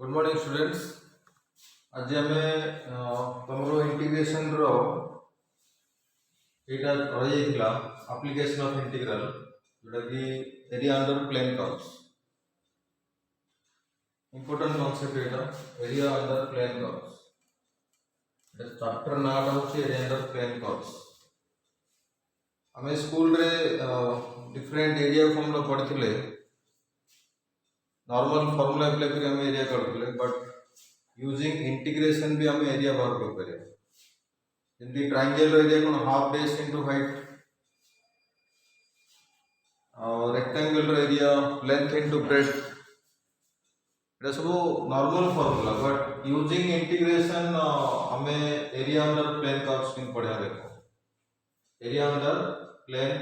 Good morning students. आज आम तुम इंटीग्रेशन रो एटा रही एप्लिकेशन ऑफ इंटीग्रल जोटा कि area under plane curves. Important concept एटा area under plane curves. Chapter नाटा होची एरिया अंडर प्लेन कर्व्स। आम स्कूल रे डिफरेंट एरिया फॉर्मूला पढ़िथिले। नॉर्मल फॉर्मूला अप्लाई करी हम एरिया करथिले, बट यूजिंग इंटीग्रेशन भी हम एरिया बाहर कर परिया। जंती ट्रायंगल एरिया कोन हाफ बेस इनटू हाइट और rectangle area length into breadth, एटा सब normal formula, but using integration हमें एरिया अंडर प्लेन कर्व्स किन पढ़िया। देखो एरिया अंडर प्लेन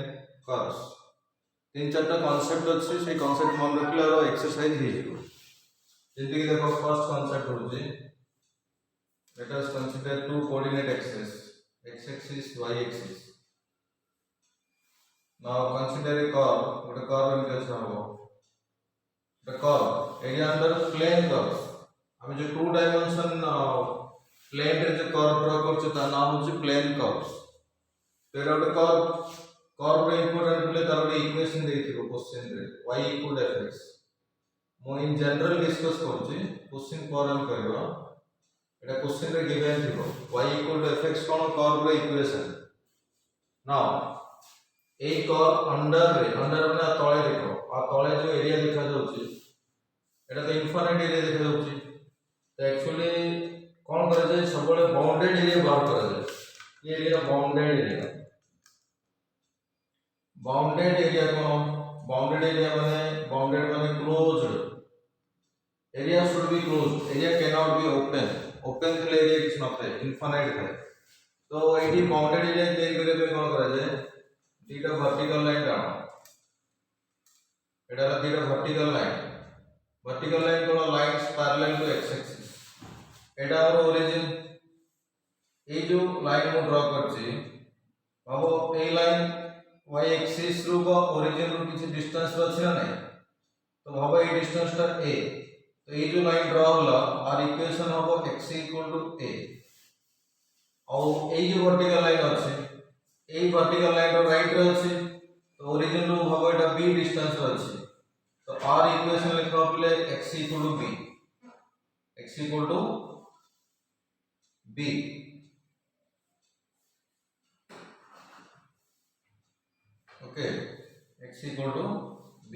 कर्व्स तीन चार्टा कॉन्सेप्ट अच्छे, से कॉन्सेप्ट मन रखले और एक्सरसाइज हो जिवो। जंती कि देखो फर्स्ट कॉन्सेप्ट होची let us consider two coordinate axes x axis y axis. Now consider a curve, गोटे कर्व इनके छाबो the curve area under plane curves. हम जो टू डायमेंशन प्लेन रे जो कर्व ड्रा करछ ता नाम होची प्लेन कर्व्स। तेरा गोटे कर्व कर्व रे इंपोर्टेंट बोले तार गोटे इक्वेशन देथिबो क्वेश्चन रे y इक्वल fx। मो इन जनरल डिस्कस करछि, क्वेश्चन पर हम करबा। एटा क्वेश्चन रे गिवन थिबो y इक्वल fx कोन कर्व रे इक्वेशन। नाउ ए कर्व अंडर माने तळे देखो, आ तळे जो एरिया देखा जाउछि एटा तो इनफाइनाइट एरिया देखा जाउछि। तो एक्चुअली कोन करा जाय, सबले बाउंडेड एरिया बाहर करा जाय। ये area bounded area. Bounded area कोन, बाउंडेड एरिया माने closed area should be closed. Area can not open ओपन। ओपन थे एरिया किछ नथे, इनफाइनाइट है। तो एटी बाउंडेड एरिया क्लियर करे पे कोन करा जाय, दीटा वर्टिकल लाइन डाउन, एटा दीटा वर्टिकल लाइन। वर्टिकल लाइन कोन lines parallel to x axis. एटा और ओरिजिन ए जो लाइन मु ड्रा करछि बाबू, ए लाइन y एक्सिस रो ओरिजिन रो किछ डिस्टेंस अछि ना नहीं। तो भाबो ए डिस्टेंस टा a, तो ये जो लाइन ड्रा होला आर इक्वेशन होबो x इक्वल टू a। और ए जो वर्टिकल लाइन अछि, ए वर्टिकल लाइन रो राइट रे अछि, तो ओरिजिन रो भाबो एटा b डिस्टेंस रो अछि। तो आर इक्वेशन लिखबा पले x equal to b, x equal to b। Okay, x equal to b।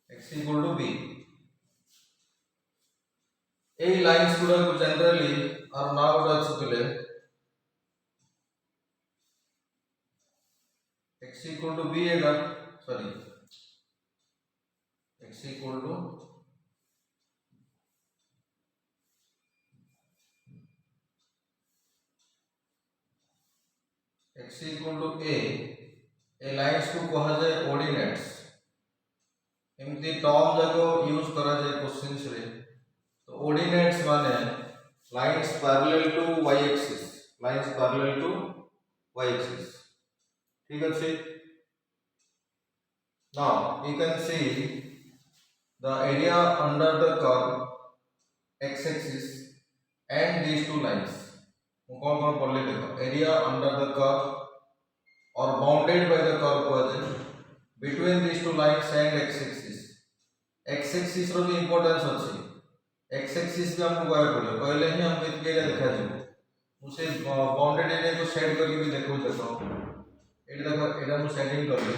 x equal to b। ए लाइंस गुडा को जनरली आर ना गुडा छिले x equal to b एगा, sorry x equal to a lines को कहा जाए ऑर्डिनेट्स। एमती टर्म जाको यूज करा जाए क्वेश्चंस रे। तो ऑर्डिनेट्स माने lines parallel to y axis, lines parallel to y axis. ठीक अछि। Now you can see the area under the curve x axis and these two lines। कौन कौन पढ़ले देखो, एरिया अंडर द कर्व और बाउंडेड बाय द कर्व को between these two lines and x axis। x axis रो भी importance अछि। x axis भी हमको कहबे पड़े, पहले ही हम इतके देखा जे उसे बाउंडेड एरिया को सेट करके भी देखो। एटा देखो, एटा मु सेटिंग करले,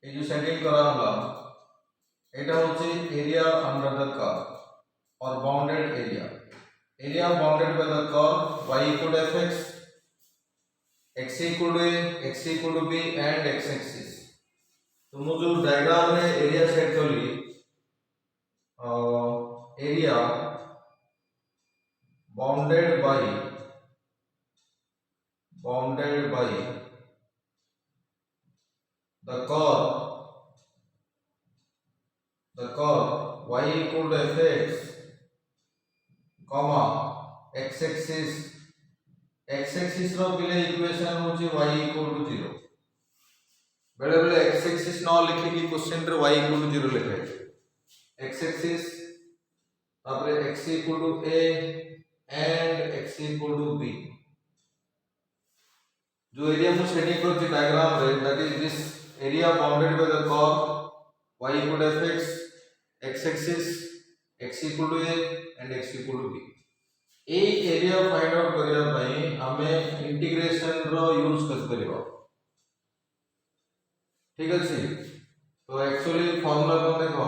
ए जो सेटिंग करा होला एटा होची एरिया अंडर द कर्व और bounded area. Area bounded by the curve y equal to fx, x equal to a, x equal to b and x axis। तो मु जो डायग्राम रे एरिया सेट करली, area bounded by the curve y equal to fx, x axis रो बिले equation होची y equal to 0। बेले बेले x axis न लिखिकी क्वेश्चन रे y इक्वल टू 0 लिखा है x एक्सिस तापर x equal to a and x equal to b जो एरिया मु शेडिंग करछि डायग्राम रे that is this area bounded by the curve y equal to fx x axis x equal to a and x equal to b ए area find out करिया पई हमें integration रो use कर करियो ठीक अछि तो एक्चुअली फार्मूला को देखो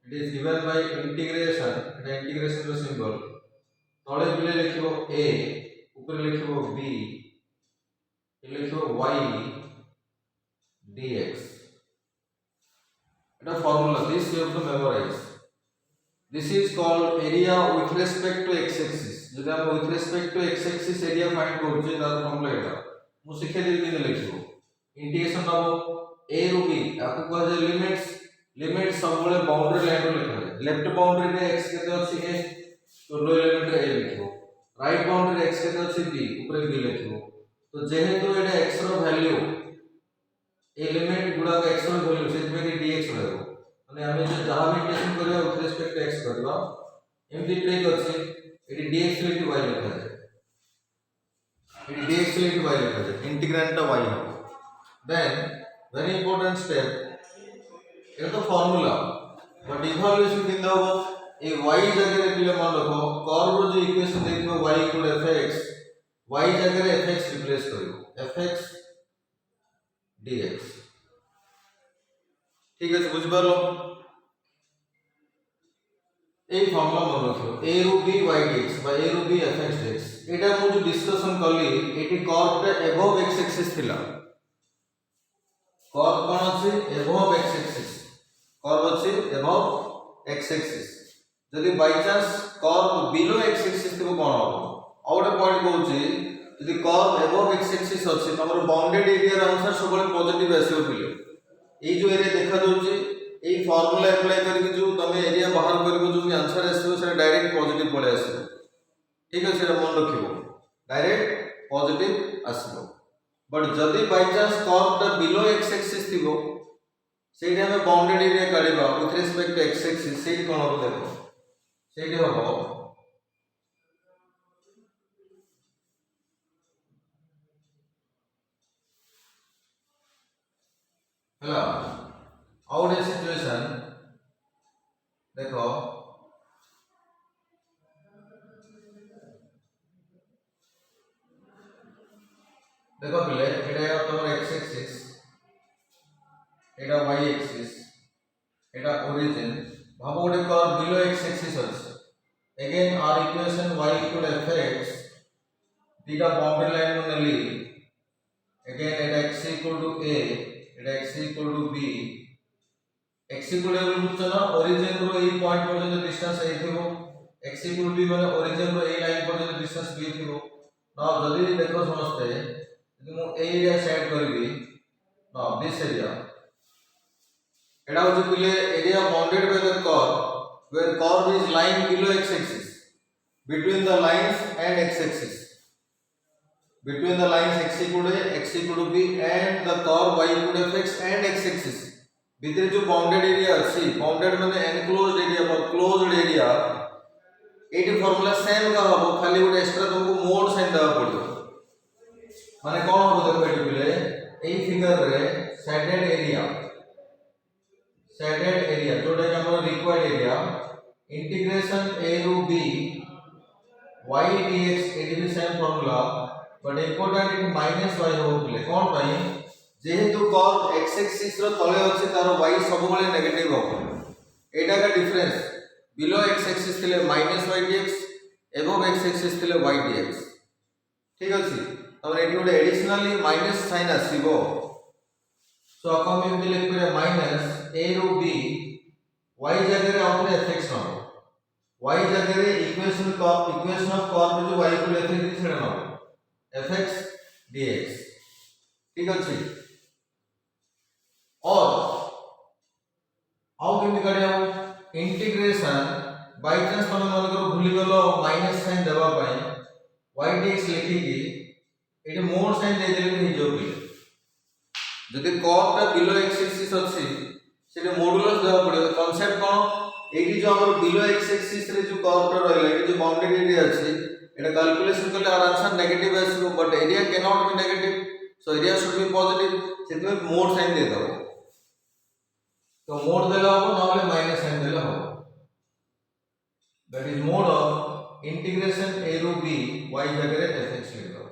it is given by integration एटा इंटीग्रेशन रो सिंबल तळे बिले लिखिबो a ऊपर लिखिबो b ये लिखिबो y dx एटा formula this you have to memorise this is called area with respect to x axis जदि हम with respect to x axis area find करछे ता फार्मूला एटा मु शिखे दे दिन लिखिबो इंटीग्रेशन नबो a रू b आपको कह जे लिमिट्स सब बळे बाउंड्री लाइन रो लिखा है लेफ्ट बाउंड्री रे x केते अछि a तो लो एलिमेंट रे a लिखिबो राइट बाउंड्री रे x केते अछि b ऊपर b लिखिबो तो जेहेतु एटा x रो वैल्यू एलिमेंट गुडा का x रो वैल्यू से में dx रहबो माने हम जे जहां भी इंटीग्रेशन करबा विथ रिस्पेक्ट टू x करबा एमती ट्रिक अछि एटी dx लिखि y लिखा जाय एटी dx लिखि y लिखा जाय इंटीग्रेंट y हो देन वेरी इंपोर्टेंट स्टेप ये तो फार्मूला बट इवैल्यूएशन किंद हो ए y जगह रे पिले मान रखो कर्व रो जो इक्वेशन देखिबो y इक्वल fx y जगह रे fx रिप्लेस करियो fx dx ठीक है बुझ पालो ए फार्मूला मन रखियो a रू b y dx बा a रू b fx dx एटा मु जो डिस्कशन करली एटी कर्व रे एबव x एक्सिस थिला कर्व कोन अछि एबव x एक्सिस कर्व अछि एबव x एक्सिस जदि by chance curve below x axis थिबो कोन हो आउट पॉइंट कहउछि यदि कर्व एबव x एक्सिस अछि तमरो बाउंडेड एरिया रे आंसर सबले पॉजिटिव आसीबो पिले ए जो एरिया देखा जाउछि ए फार्मूला अप्लाई करके जो तमे एरिया बाहर करबो जो भी आंसर आसीबो से डायरेक्ट पॉजिटिव पळे आसीबो ठीक है से मन रखिबो डायरेक्ट पॉजिटिव आसीबो बट जदि by chance curve the below x axis थिबो सेठी हमें बाउंडेड एरिया काढिबा with respect to x axis सेठी कोन हो देखो सेठी हो हला आउट ए सिचुएशन देखो देखो पिले एटा तोर x एक्सिस एटा y एक्सिस एटा ओरिजिन भाबो गोटे कर्व बिलो x एक्सिस अछि अगेन आर इक्वेशन y इक्वल fx दीटा बाउंड्री लाइन में नेली अगेन एटा x इक्वल टू a एटा x equal to b x equal to बुझना ओरिजिन रो ए पॉइंट पर्यंत डिस्टेंस ए थिबो x इक्वल टू b माने ओरिजिन रो ए लाइन पर्यंत डिस्टेंस b थिबो ना जदी देखो समझते यदि मु ए एरिया सेट करबी ना दिस एरिया एटा हो पिले area bounded by the curve where curve is lying below x axis between the lines and x axis between the lines x equal to b and the curve y equal to fx and x axis भीतर जो bounded area अछि bounded माने enclosed area और closed area eighty formula same का हो खाली गोटे extra तुमको मोड साइन देबा पड़ियो माने कोन हो देखो एटी पिले ए फिगर रे शेडेड एरिया जोटा कि हमर रिक्वायर्ड एरिया इंटीग्रेशन a रू b y dx एटी भी same formula but important it minus y हो पिले कोन पई जेहेतु कर्व x एक्सिस रो तळे अछि तार y सब बेले नेगेटिव हो एटा का डिफरेंस बिलो x एक्सिस थिले -y dx above x axis थिले y dx ठीक अछि तब एटी गोटे एडिशनली माइनस साइन आसीबो सो हम एमति लिख पे माइनस a रू b y जगह रे आउट fx न y जगह रे इक्वेशन ऑफ कर्व जो y को लेते हैं छेड़ा न fx dx ठीक अछि और आउ केमति करिया इंटीग्रेशन बाय चांस तमे मन करो भूली गलो माइनस साइन देबा पई y dx लिखि कि एटी मोड साइन दे देले ही जो भी जदि कर्व टा बिलो एक्स एक्सिस अछि सेटे मॉडुलस देबा पड़िबो कांसेप्ट कोन एटी जो हमर बिलो एक्स एक्सिस रे जो कर्व टा रहला एटी जो बाउंडेड एरिया अछि एटा कैलकुलेशन करले आर आंसर नेगेटिव आसीबो but area can not be negative so area should be positive सेते मोड साइन दे दो तो मोड देला हो नहले माइनस साइन देला हो that is mode of integration a ru b y जगह fx लिख दो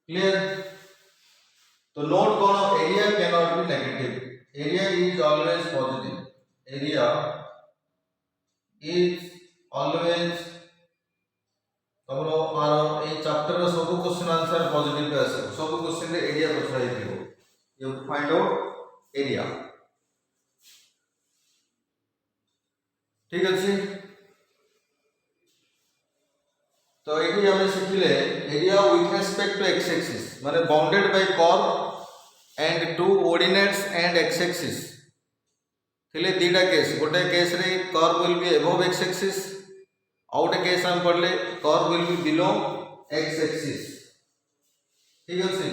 क्लियर तो नोट कौन area can not be negative area is always positive area is always तमरो आरो ए चैप्टर रो सब क्वेश्चन आंसर पॉजिटिव पे आसे सब क्वेश्चन रे एरिया पछराई दियो यू फाइंड आउट एरिया ठीक अछि तो एटी हम शिखिले area with respect to x axis माने bounded by curve and two coordinates and x axis थिले दीटा केस गोटे केस रे curve will be above x axis आउट केस हम पढ़ले curve will be below x axis ठीक अछि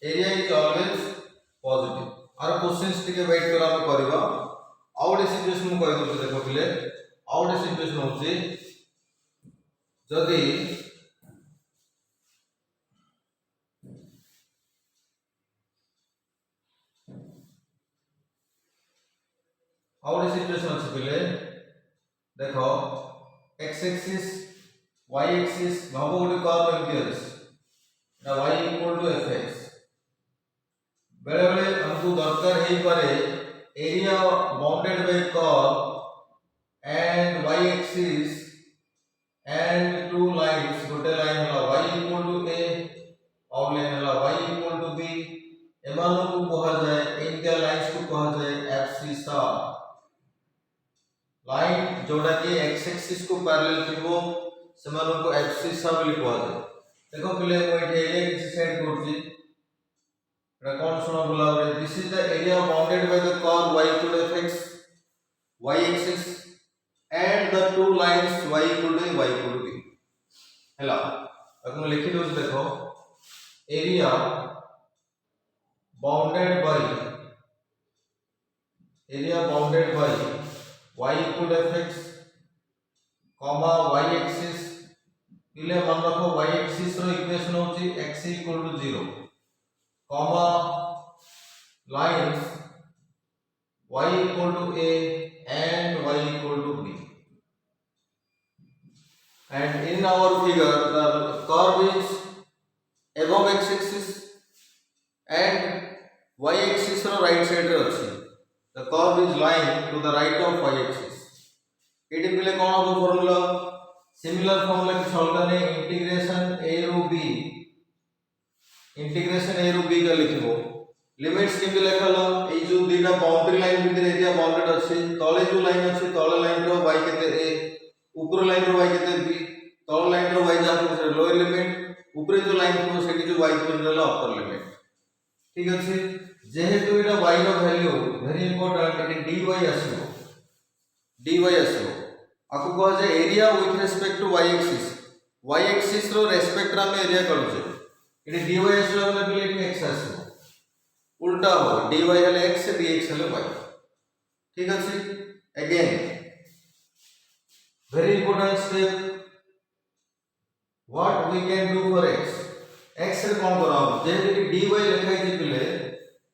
एरिया इज ऑलवेज पॉजिटिव आर क्वेश्चंस टिके वेट करा हम करबा आउट सिचुएशन को कहि दो देखो पिले आउट सिचुएशन होची जदि आउट सिचुएशन अछि पिले देखो x एक्सिस y एक्सिस भाबो गोटे कर्व एमती अछि ना y इक्वल टू fx बेले बेले हमको दरकार हेई पारे area bounded by curve and y axis and two lines गोटे लाइन हला y equal to a और लाइन हला y equal to b एमानो को कहा जाए इनके लाइंस को कहा जाए fc स्टार लाइन जोड़ा कि x एक्सिस को पैरेलल थिबो सेमानो को fc स्टार बोली कहा जाए देखो पहले मैं एरिया किसी सेट करछि एटा कोन सुना बोला रे this is the area bounded by the curve y equal to fx y axis and the two lines y equal to a y equal to b हैला अब मैं लिखि दोस देखो area bounded bye y equal to fx comma y axis इले मन रखो y axis रो equation होची x equal to 0 comma lines y equal to a and y equal to b and in our figure the curve is above x axis and y axis ro right side रे अछि the curve is lying to the right of y axis eighty पले कोन हो formula similar formula कि solve करने integration a ru b का लिखबो limits केमि लेखला ए जो दीना boundary line भीतर area bounded अछि तळे जो लाइन अछि तळे लाइन रो y केते a ऊपर लाइन रो y केते b तळ लाइन रो y जा के लोअर लिमिट ऊपर जो लाइन थो सेठी जो y को रहला अपर लिमिट ठीक अछि जेहेतु एटा y रो वैल्यू वेरी इंपोर्टेंट एटी dy आसीबो आकु कह जे area with respect to y axis रो रेस्पेक्ट रा में एरिया करू जे एटी dy आसीबो मतलब एटी x आसीबो उल्टा हो dy हले x dx हले y ठीक अछि again very important step what we can do for x रे कोन कराओ जे dy लिखाई जे पिले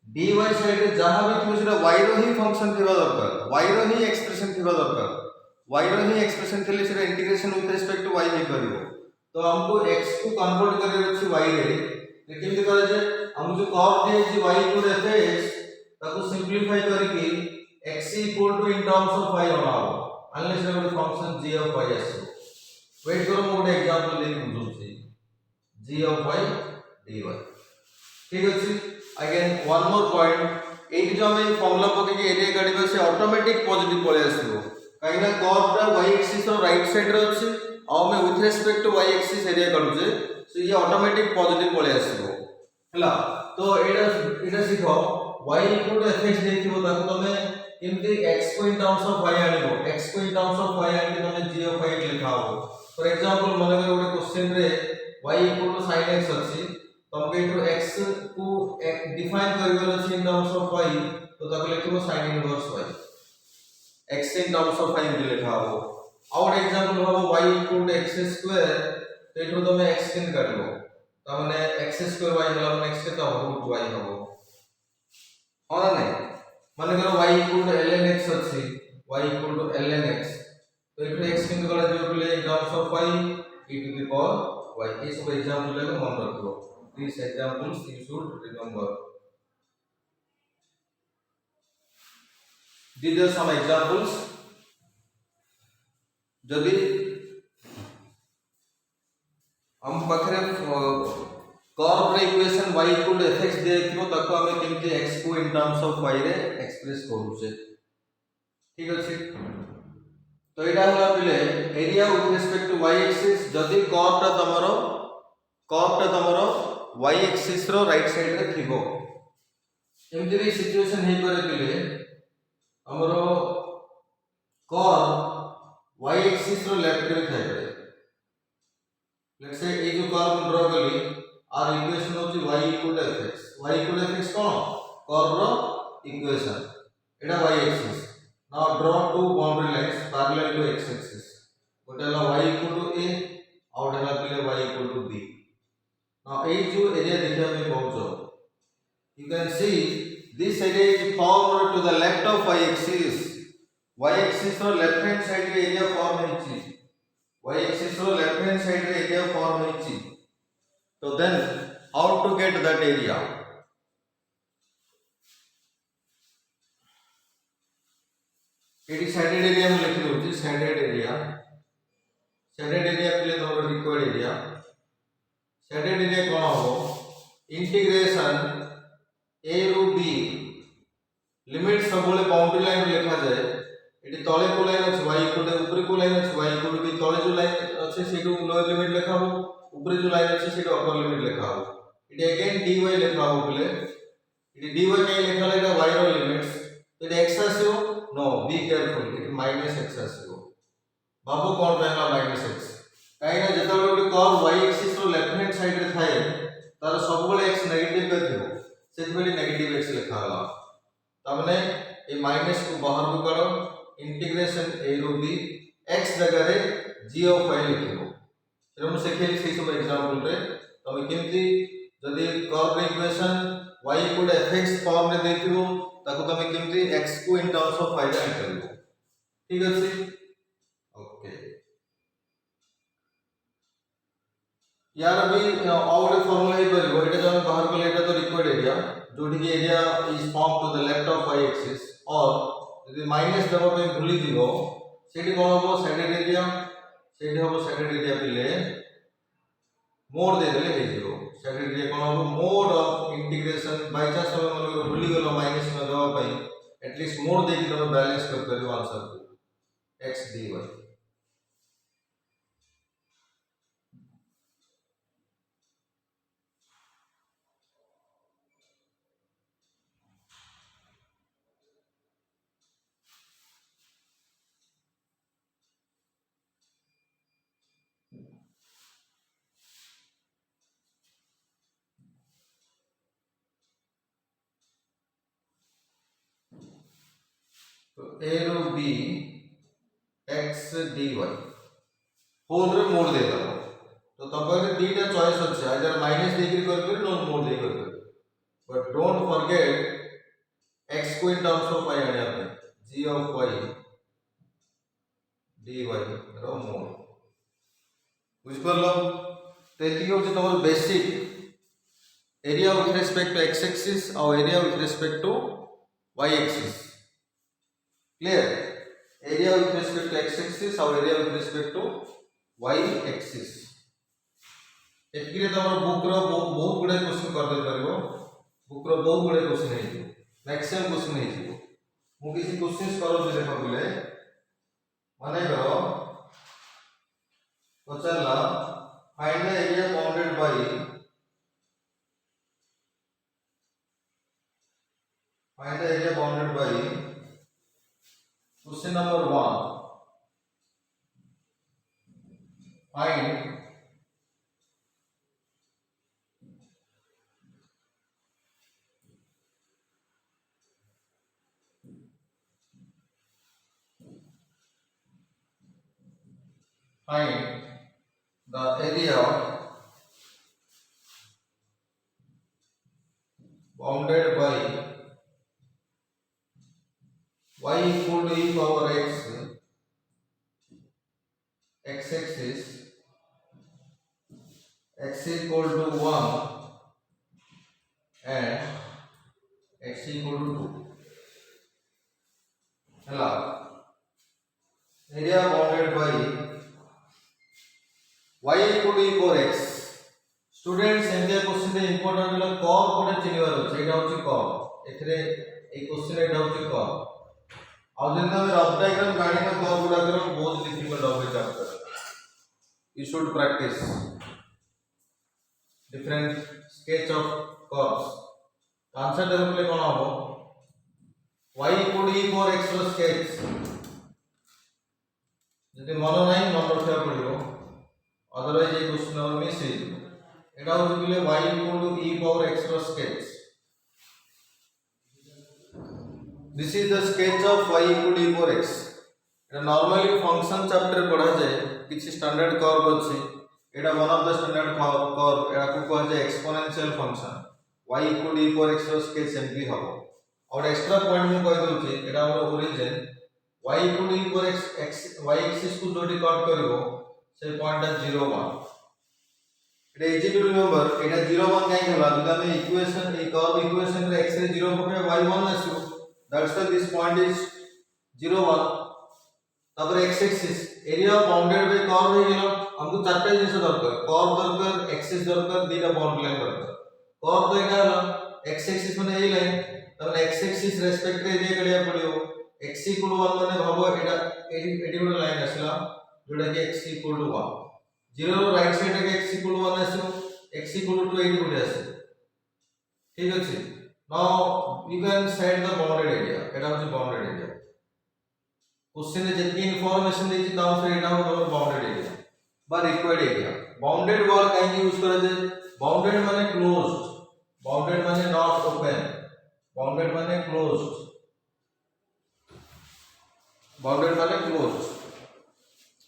dy साइड रे जहां भी तुम सेटा y रो ही फंक्शन थिबा दरकार y रो ही एक्सप्रेशन थिबा दरकार y रो ही एक्सप्रेशन थिले सेटा integration with respect to y हे करिवो तो हमको x को कन्वर्ट करे अछि y रे लेकिन जे करे जे हम जो कर्व दे जे y इक्वल fx ताको सिंपलीफाई करके x equal to in terms of y बनाओ अनलेस रे फंक्शन g ऑफ y आसी वेट करो मैं गोटे एग्जांपल दे बुझुछि g of y dy ठीक अछि अगेन वन मोर पॉइंट एटी जो हम फार्मूला पके के एरिया काढिबा से ऑटोमेटिक पॉजिटिव पळे आसीबो काइना कर्व टा y एक्सिस रो राइट साइड रे अछि आ हम with respect to y axis area काढुजे सो ये ऑटोमेटिक पॉजिटिव पळे आसीबो हला तो एटा सिखो y इक्वल टू fx देखिबो ताको तमे केमती x को in terms of y आनिबो x को इन टर्म्स ऑफ y आनि तमे g of y लिखाओ फॉर एग्जांपल मन करे गोटे क्वेश्चन रे y equal to sin x अछि तमके इनटू x को डिफाइन करिवर अछि इन टर्म्स ऑफ y तो ताको लिखिबो sin inverse y x in terms of y एमति लिखा हो और एग्जांपल हो y x2 तो एठो तमे x किन काढिबो त माने x2 y होला माने x के त रूट y हो और नहीं माने करो y ln x अछि y ln x तो एठो x किन गला जो बोले in terms of y e to the power y ये सब एग्जांपल ले मन रखिबो these examples you should remember these are some examples जदि हम पाखरे कर्व रे इक्वेशन y fx देथिबो ताको हमें केमति x को इन टर्म्स ऑफ y रे एक्सप्रेस करू छे ठीक अछि तो एटा होला पिले area with respect to y axis जदि कर्व टा तमरो y एक्सिस रो राइट साइड रे थिबो एमति रे सिचुएशन हे करे पिले हमरो कर्व y एक्सिस रो लेफ्ट रे थाए लेट्स से ए जो कर्व ड्रा कली आर इक्वेशन होची y fx कोन कर्व रो इक्वेशन एटा y axis now draw to boundary lines parallel to x axis गोटेला y a और डेला पिले y b now ए जो एरिया देखिया में पहुंचो you can see this area is formed to the left of y axis रो left hand side रे area form हेची y axis रो लेफ्ट हैंड साइड रे एरिया फॉर्म हेची तो then how to get that area एटी shaded area में लिखि दोची साइडेड एरिया पिले तमरो रिक्वायर्ड एरिया साइडेड एरिया कोन हो इंटीग्रेशन a रू b लिमिट सब बोले बाउंड्री लाइन लिखा जाए एटी तळे को लाइन अछि y ऊपर को लाइन अछि y b तळे जो लाइन अछि सेटू लोअर लिमिट लिखा हो ऊपर जो लाइन अछि सेटू अपर लिमिट लिखा हो एटी अगेन dy लिखा हो बोले एटी dy के लिखा लेगा y रो लिमिट्स तो x आसियो no be careful it minus x आसियो बाबू कोन रहला माइनस x काई ना जतबे गोटे कर्व y एक्सिस रो लेफ्ट हैंड साइड रे थाए तार सब बोले x नेगेटिव पे थिबो सेति बेली नेगेटिव x लिखा होला तमने ए माइनस को बाहर को करो इंटीग्रेशन a रो b x जगह रे g ऑफ y लिखिबो हम सेखेली से सब एग्जांपल रे तमे केमती जदी कर्व रे इक्वेशन y fx फॉर्म रे देथिबो ताको तमे केमती x को इन टर्म्स ऑफ y रे करबो ठीक अछि ओके यार अभी और एक फार्मूला ही परिबो एटा जो हम बाहर को लेटा तो रिक्वायर्ड एरिया जोठी की area is form to the left of y axis और यदि माइनस दबा पे भूली दिबो सेठी कोन होबो साइडेड एरिया पिले मोड दे देले हे जीरो साइडेड एरिया कोन होबो mode of integration by chance हम मन भूली गेलो माइनस में दबा पे एटलीस्ट मोड दे कि तमे बैलेंस कर करियो आंसर को x dy तो a रो b x dy होल रे मोड दे दबो तो तबरे दीटा चॉइस अछि आइदर माइनस देकर कर नो मोड दे कर बट डोंट फॉरगेट x को इन टर्म्स ऑफ y आने पे g ऑफ y dy रो मोड बुझ परलो तो एति हो जे तमर basic area with respect to x axis और area with respect to y axis clear area with respect to x axis और area with respect to y axis एतकिरे तमर बुक रो बहुत गुडे क्वेश्चन कर दे परबो बुक रो बहुत गुडे क्वेश्चन है जो मैक्सिमम क्वेश्चन है जो मु किसी क्वेश्चंस करो जे देखो बोले माने करो पचला find the area bounded by question number 1 find find the area bounded by y equal to e power x axis x equal to 1 and x equal to 2. Hello. Area bounded by y equal to e power x. Students एंडिया question रे important होला curve कोडे चिनिवार अछि एटा होछि curve एथरे ए question एटा होछि curve आ जन हम रफ डायग्राम गाडी में कर्व गुडा कर बहुत डिफिकल्ट होबे chapter you should practice different sketch of curves answer देबले कोन हबो y equal to e power x रो sketch जदि मन नाही मन रखिया पड़िबो अदरवाइज ए क्वेश्चन नंबर मिस हे एटा होछि बिले y equal to e power x रो sketch this is the sketch of y equal to e power x एटा नॉर्मली फंक्शन चैप्टर पढ़ा जाए किछि स्टैंडर्ड कर्व अछि एटा one of the standard curve एटा को कहै छै exponential function y equal to e power x रो sketch सिंपली हबो और एक्स्ट्रा पॉइंट में कहि दउ छी एटा हमर origin y equal to e power x y axis को जोडी कट करबो से point 0 1 it is easy to remember it is 0 1 काहे होला जब हम इक्वेशन ए कर्व इक्वेशन रे x रे 0 पके y1 आसु that's why this point is 0 1 तब x axis area bounded by curve हे गेलो हमको चारटा जिनिस दरकार कर्व दरकार एक्सिस दरकार दीटा बाउंड लाइन दरकार कर्व तो एटा होला x एक्सिस माने ए लाइन तब x एक्सिस रेस्पेक्ट रे एरिया कडिया पड़ियो x = 1 माने भाबो एटा एटी गोटे लाइन आसला जोटा कि x = 1 0 रो राइट साइड रे x = 1 आसो x = 2 एटी गोटे आसो ठीक अछि now you can set the bounded area एटा होछि बाउंडेड एरिया क्वेश्चन रे जति इंफॉर्मेशन देछि ताऊ से एटा हो बाउंडेड एरिया बा रिक्वायर्ड एरिया बाउंडेड वाल काहे यूज करा जाय बाउंडेड माने क्लोज्ड बाउंडेड माने नॉट ओपन बाउंडेड माने क्लोज्ड बाउंडेड माने closed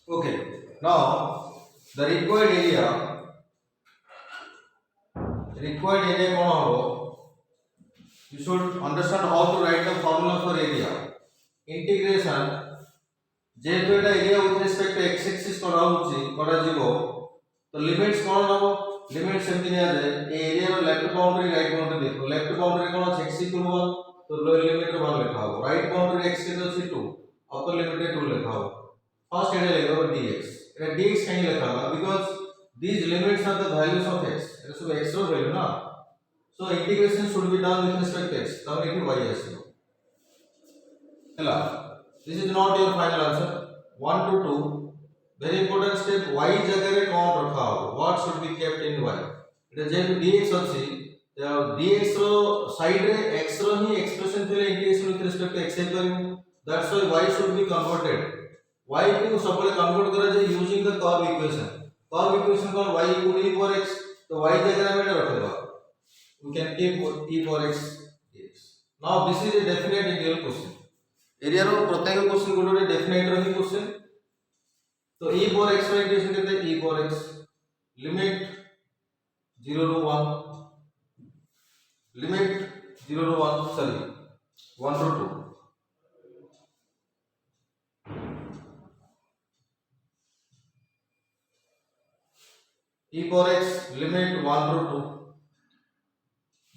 okay now the required area कौन हो you should understand how to write the formula for area integration जेतो एटा area with respect to x axis करा जीवो तो लिमिट्स कौन हो लिमिट सेमति निया जाय ए एरिया रो लेफ्ट बाउंड्री राइट बाउंड्री देखो लेफ्ट बाउंड्री कौन है x = 1 तो लोअर लिमिट रो 1 लिखा हो right boundary x = 2 upper limit रे 2 लिखा हो फर्स्ट एरिया लेगा dx एटा dx कहीं लिखा होगा because these limits are the values of x एटा सब x रो वैल्यू ना so integration should be done with respect to x तब एटी y आसीबो हला this is not your final answer 1 to 2 very important step y जगह रे कौन रखा हो what should be kept in y एटा जे dx अछि dx रो साइड रे x रो ही एक्सप्रेशन थिले integration with respect to x से करियो that's why y should be converted y को सबले कन्वर्ट करा जाय यूजिंग द कर्व इक्वेशन कौन y = e power x तो y जगह में रख दो we can keep e power x dx now this is a definite integral question area रो प्रत्येक क्वेश्चन गोटे डेफिनेट रही क्वेश्चन तो e power x रो इंटीग्रेशन केते e power x limit 0 to 1 limit 0 to 1 sorry 1 to 2 e power x limit 1 to 2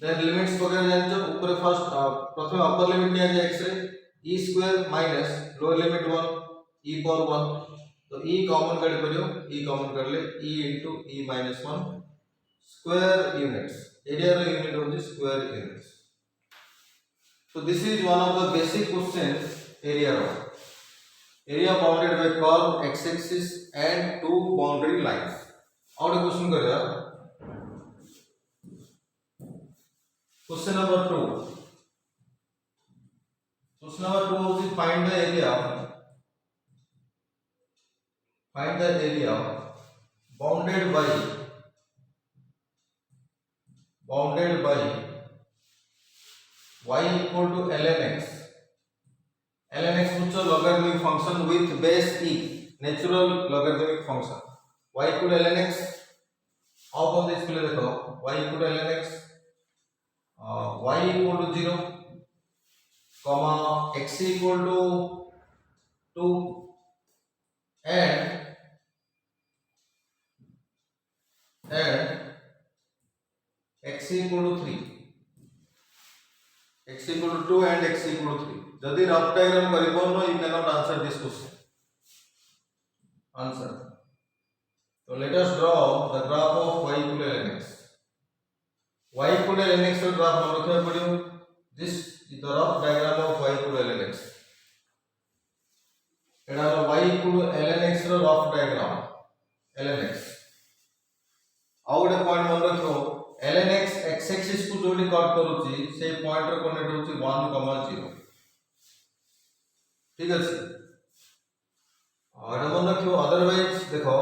then limits वगैरह जानते हो ऊपर फर्स्ट प्रथम अपर लिमिट निया जाए x रे e square minus lower limit 1 e power 1 तो e कॉमन काढ परियो e कॉमन काढले e into e minus 1 square units area रो यूनिट होची square units so this is one of the basic questions area bounded by curve x axis and two boundary lines और एक question करिया question number 2 question number 2 is find the area bounded by y equal to ln x which is logarithmic function with base e natural logarithmic function. Y equal to ln x. How on this play देखो y equal to ln x, y equal to 0, comma x equal to 2 and x equal to 3. x equal to 2 and x equal to 3. Jodi rough diagram karibono, you cannot answer this question. Answer. So let us draw the graph of y equal to ln x. Y equal to ln x ର graph हम रखिया पड़ियो. This is the rough diagram of y equal to ln x. एडा y equal to ln x ର rough diagram. ln x. आउ गोटे point मन रखियो, ln x x axis को जोडी कट करूची से पॉइंट रे कोऑर्डिनेट होची 1,0. ठीक अछि. और मन रखियो अदरवाइज देखो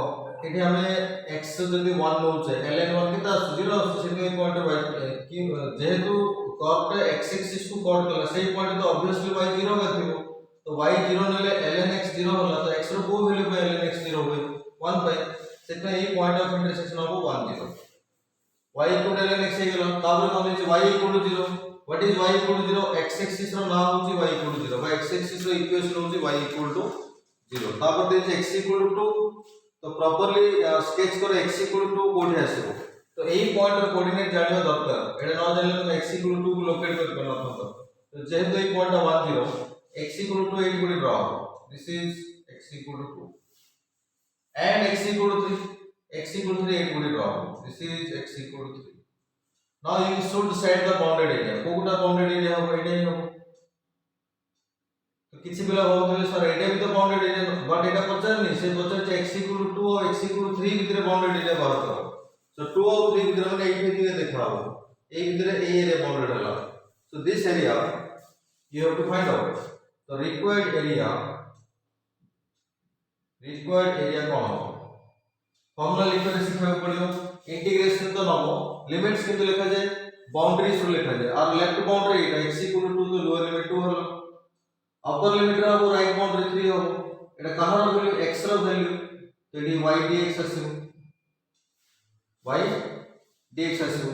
एठी हमें x जदी 1 नउचे ln 1 किता 0 से पॉइंट y कि जेहेतु कर्व रे x एक्सिस को कट कला से पॉइंट तो ऑब्वियसली y 0 गथिबो. तो y 0 नेले ln x 0 होला तो x रो को वैल्यू पे ln x 0 होय 1 पाई सेटा ए पॉइंट ऑफ इंटरसेक्शन हो 1 0. y equal to ln x हे गेलो ताबरे मन जे y equal to 0. What is y equal to 0? x axis रो नाम होची y equal to 0 बा x एक्सिस रो इक्वेशन होची y equal to 0. तापर दे x equal to 2 तो प्रॉपर्ली स्केच करो x equal to 2 कोठी आसीबो. तो एही पॉइंट रो कोऑर्डिनेट जानिबा दरकार. एडा न जानले तुम x equal to 2 को लोकेट कर करना पड़तो. तो जेहेतु एही पॉइंट 1 0 x equal to 2 एही कोठी draw. This is x equal to 2 and x equal to 3. x equal to 3 8 would draw. This is x equal to 3. Now you should set the bounded area. कोगुटा bounded area हो एडे हो. तो किसी पिला भाबुतले sir एडे भी तो bounded area but एटा पचार नहीं से पचार x equal to 2 और x equal to 3 भितरे bounded area बाहर करो. So 2 और 3 भितरे माने 8 भितरे देखाबो. ए भितरे ए area bounded हला. So this area you have to find out. So required area कौन हो? फॉर्मूला लिखकर सिखावे पड़ियो. इंटीग्रेशन तो नबो, लिमिट्स किंतु लिखा जाए, बाउंड्रीज रो लिखा जाए. और लेफ्ट बाउंड्री एटा x इक्वल टू 2 तो लोअर लिमिट 2 हलो. अपर लिमिट रो राइट बाउंड्री 3 हो. एटा कहार वैल्यू x रो वैल्यू तो एडी y dx आसीबो. y dx आसीबो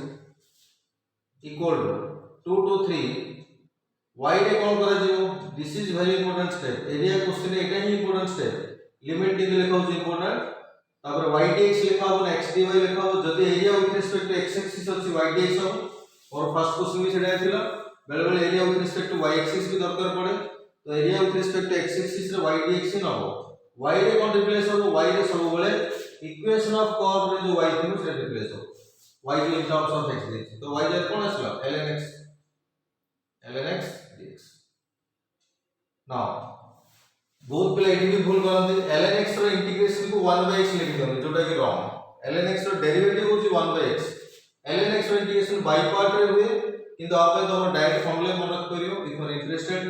इक्वल टू 2 to 3 y रे कोन करा जिवो. This is very important step. Area question एटा ही इंपोर्टेंट स्टेप. लिमिट किंतु लिखा हो इंपोर्टेंट. तापर y dx लिखा हो ना x dy लिखा हो. जदी area with respect to x axis अछि y dx हो. और फर्स्ट क्वेश्चन भी सेडा थिला. बेले बेले area with respect to y axis भी दरकार पड़े. तो area with respect to x axis रे y dx ही नबो. y रे कोन रिप्लेस हो? y रे सब बेले इक्वेशन ऑफ कर्व रे जो y थिनु से रिप्लेस हो. y जो इन टर्म्स ऑफ x दे. तो y रे कोन आसला ln x dx. नाउ बहुत पहले एडी भी भूल करते ln x रो इंटीग्रेशन को 1/x लिखि दो जोटा कि रॉन्ग. ln x रो डेरिवेटिव होची 1/x. ln x रो इंटीग्रेशन बाय पार्ट रे हुए किंतु आपे तो डायरेक्ट फॉर्मूला मन रख करियो. If you are interested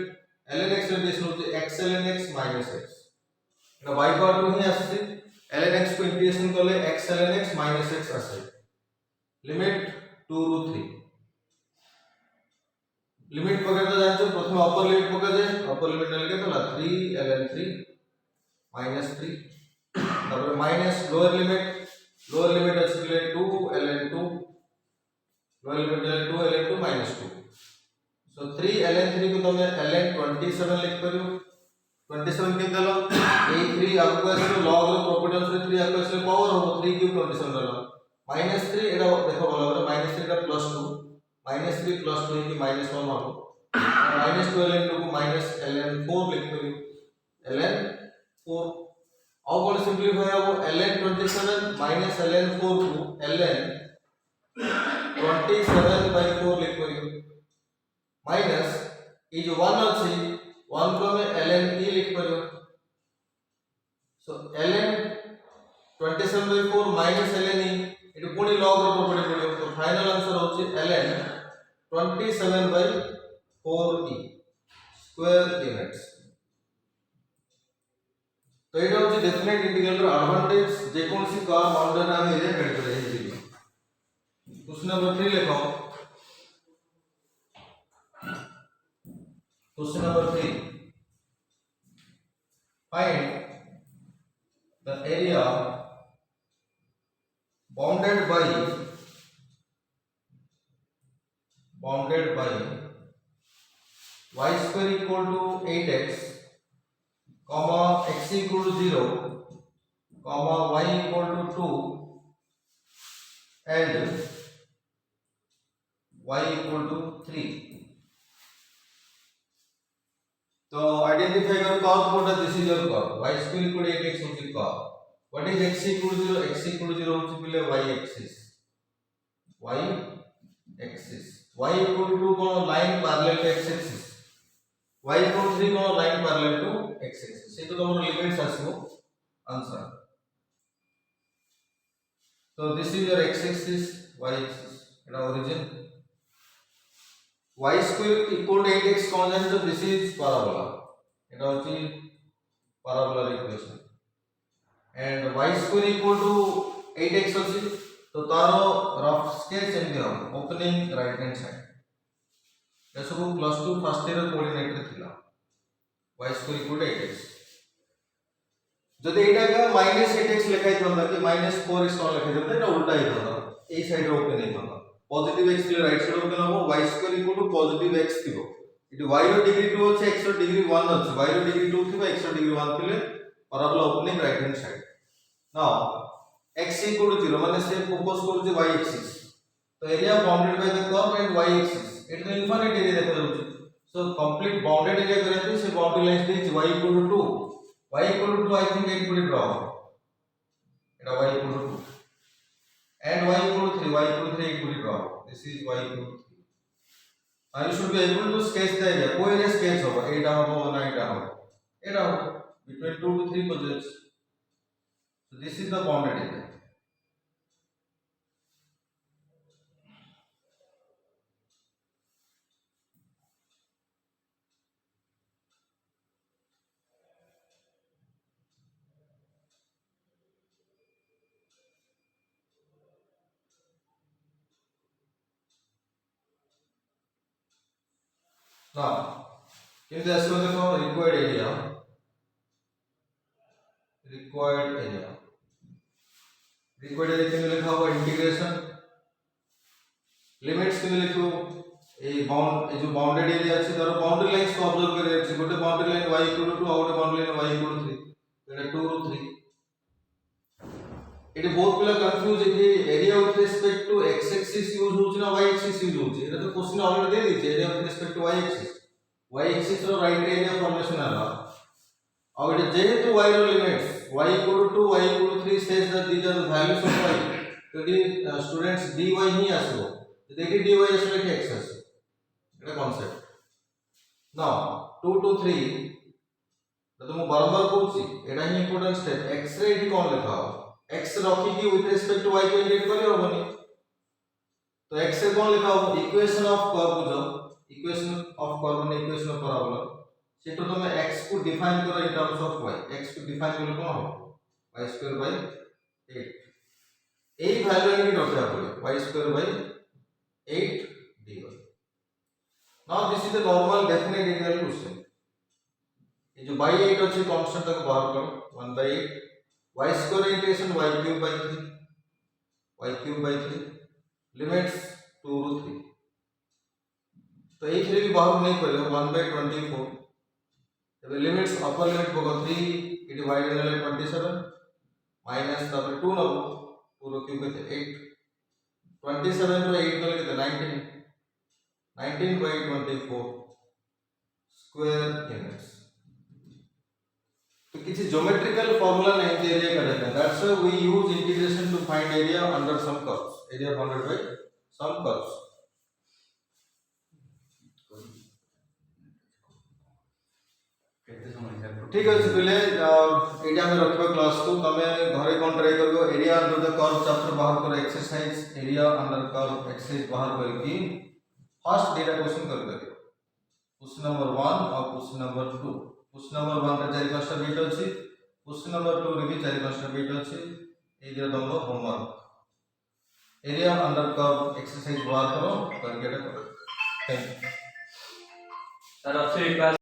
ln x रो इंटीग्रेशन होची x ln x - x. एटा बाय पार्ट रो ही आसी. ln x को इंटीग्रेशन करले x ln x - x आसे. लिमिट 2 ରୁ 3. लिमिट पकड़ तो जानছো प्रथम अपर लिमिट पकड़ जाए. अपर लिमिट लेके तो 3 ln 3 - 3 तब माइनस लोअर लिमिट अछि 2 ln 2 लोअर लिमिट 2 ln 2 - 2. सो 3 ln 3 को तुम ln 27 लिख करियो. 27 के दलो ए 3 आपको ऐसे लॉग रो प्रॉपर्टी से 3 आपको ऐसे पावर हो 3 क्यूब 27 दलो -3 एटा देखो भलो -3 का +2 -3 + 2 की -1 हो. -2 ln 2 को -ln 4 लिख करियो. ln 4 अब कौन सिंपलीफाई हो ln 27 ln 4 को ln 27/4 लिख करियो. माइनस ये जो 1 अछि 1 को में ln e लिख करियो. सो ln 27/4 ln e इट पुनी लॉग रो प्रॉपर्टी पड़ियो. तो फाइनल आंसर होची ln 27/4e स्क्वायर यूनिट्स. तो एटा होची डेफिनेट इंटीग्रल रो एडवांटेज. जे कोनसी कर्व बाउंडरी हम एरिया कट करे हे जी. क्वेश्चन नंबर 3 लिखो. Question number 3 find bounded by y square equal to 8x comma x equal to 0 comma y equal to 2 and y equal to 3. So identify your curve कोटा, this is your curve. Y square equal to 8x होची curve. What is x equal to 0? X equal to 0 होची पहिले y axis. Y axis. Y equal to 2 cone line parallel to x axis. Y equal to 3 cone line parallel to x axis. से तो तमरो limits आसीबो answer. So this is your x axis, y axis. Etah origin. Y square equal to 8x कोन जाने, so this is parabola. एटा होची parabola equation. And y square equal to 8x होची, तो तारो rough sketch एमती हम opening right hand side. ये सब +2 first year coordinate रे थिला. y square equal to 8x. जदि एटा का -8x लिखाई थंदा कि -4x कोन लिखाई थंदा, एटा उल्टा ही थंदा. ए साइड रे ओपन ही थंदा. पॉजिटिव x ले राइट साइड ओपन हो, y square equal to positive x थिबो. इट y रो डिग्री 2 अछि, x रो डिग्री 1 अछि. y रो डिग्री 2 थिबो, x रो डिग्री 1 थिले parabola opening right hand side. Now x equal to 0 माने से फोकस करू जे y axis. तो area bounded by the curve and y axis. It is infinite area देखा जाउची. सो कंप्लीट बाउंडेड एरिया करते से बाउंड्री लाइन देछि y equal to 2. y equal to 2 I think it will draw. Etah y equal to 2. And y equal to 3. y equal to 3 it will draw. This is y equal to 3. And you should be able to sketch the area. कोई area sketch होगा. एटा होगा ना एटा होगा. एटा होगा. Between 2 to 3 points. So this is the bounded area. Now, if the S was the required area, required area के लिए लिखा हुआ इंटीग्रेशन लिमिट्स के लिए लिखो ए बाउंड, ए जो बाउंडेड एरिया अछि तार बाउंड्री लाइंस को ऑब्जर्व करे अछि. गोटे boundary line y equal to 2 और boundary line y equal to 3. एटा 2 रो 3. एटे बहुत पिला कंफ्यूज है कि area with respect to x axis use होछि ना y एक्सिस यूज होछि. एटा तो क्वेश्चन ऑलरेडी दे दिछि. Area with respect to y axis रो राइट एरिया फॉर्मेशन आला. और एटा जेहेतु y रो limits y equal to 2 y equal to 3 says that these are the values of y. तो दी स्टूडेंट्स dy ही आसबो. देखि dy आसले कि x आसो. एटा कांसेप्ट. नाउ 2 to 3 तो मु बारंबार कहूची एटा ही इंपोर्टेंट स्टेप. x रे एठी कोन लिखा हो, x रखी कि विथ रिस्पेक्ट टू y को इंडिकेट करि होबनी. तो x रे कोन लिखा हो, इक्वेशन ऑफ कर्व जो इक्वेशन ऑफ कर्व ने इक्वेशन ऑफ पैराबोला से तो तुम x को डिफाइन करो इन टर्म्स ऑफ y. x को डिफाइन करले कोन हो, y square by 8. AE value इनके रखा पड़े y square by 8 dy. Now this is the normal definite integral question. ये जो बाय 8 अछि कांस्टेंट तक बाहर करो 1 by 8 y square integration y cube by 3 y cube by 3 limits 2 रो 3. तो ए 3 भी बाहर नहीं पड़े 1 by 24. The limits upper limit होगा 3 it divided by 27 minus तब 2 ना 2 रो क्यूब में 8 27 to 8 को लेके 19 by 24 square units. तो किसी ज्योमेट्रिकल फार्मूला नहीं एरिया का देते हैं. That's why we use integration to find area under some curves. Area bounded by some curves. ठीक है पहले एटा में रखबा क्लास को तमे घरे कोन ट्राई करबो. Area under the curve chapter बाहर कर exercise area under curve exercise बाहर कर की फर्स्ट डेटा क्वेश्चन कर करियो. क्वेश्चन नंबर 1 और क्वेश्चन नंबर 2. क्वेश्चन नंबर 1 रे 4-5 बीट अछि. क्वेश्चन नंबर 2 रे भी 4-5 बीट अछि. ए जे दंगो homework area under curve exercise बाहर करो करके एटा करो. Thank you sir. आपसे एक बार